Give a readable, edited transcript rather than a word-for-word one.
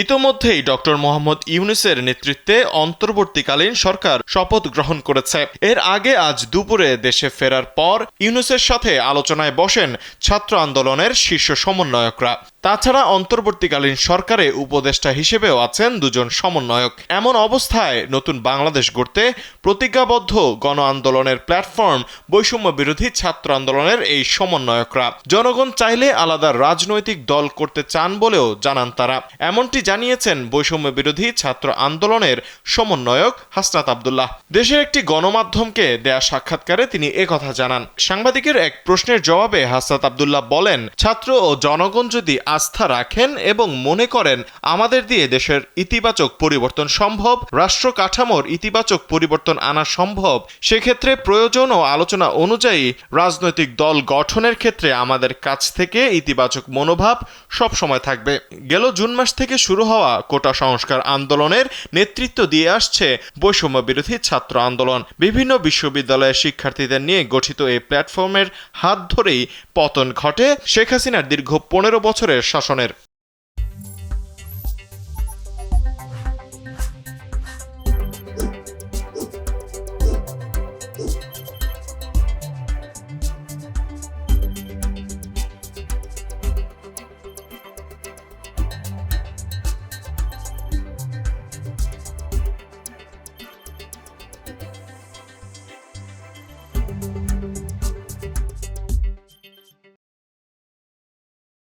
ইতোমধ্যেই ডক্টর মোহাম্মদ ইউনূসের নেতৃত্বে অন্তর্বর্তীকালীন সরকার শপথ গ্রহণ করেছে। এর আগে আজ দুপুরে দেশে ফেরার পর ইউনূসের সাথে আলোচনায় বসেন ছাত্র আন্দোলনের শীর্ষ সমন্বয়করা। তাছাড়া অন্তর্বর্তীকালীন সরকারে উপদেষ্টা হিসেবেও আছেন দুজন সমন্বয়ক। এমন অবস্থায় নতুন বাংলাদেশ গড়তে প্রতিজ্ঞাবদ্ধ গণ আন্দোলনের প্ল্যাটফর্ম বৈষম্য বিরোধী ছাত্র আন্দোলনের এই সমন্বয়করা। জনগণ চাইলে আলাদা রাজনৈতিক দল করতে চান বলেও জানান তারা। এমনটি জানিয়েছেন বৈষম্য বিরোধী ছাত্র আন্দোলনের সমন্বয়ক হাসনাত আব্দুল্লাহ। দেশের একটি গণমাধ্যমকে দেয়া সাক্ষাৎকারে তিনি একথা জানান। সাংবাদিকের এক প্রশ্নের জবাবে হাসনাত আব্দুল্লাহ বলেন, ছাত্র ও জনগণ যদি আস্থা রাখেন এবং মনে করেন আমাদের দিয়ে দেশের ইতিবাচক পরিবর্তন সম্ভব, রাষ্ট্র কাঠামোর ইতিবাচক পরিবর্তন আনা সম্ভব, সেক্ষেত্রে প্রয়োজন ও আলোচনা অনুযায়ী রাজনৈতিক দল গঠনের ক্ষেত্রে আমাদের কাছ থেকে ইতিবাচক মনোভাব সবসময় থাকবে। গেল জুন মাস থেকে শুরু হওয়া কোটা সংস্কার আন্দোলনের নেতৃত্ব দিয়ে আসছে বৈষম্য বিরোধী ছাত্র আন্দোলন। বিভিন্ন বিশ্ববিদ্যালয়ের শিক্ষার্থীদের নিয়ে গঠিত এই প্ল্যাটফর্মের হাত ধরেই পতন ঘটে শেখ হাসিনার দীর্ঘ 15 বছরের শাসনের।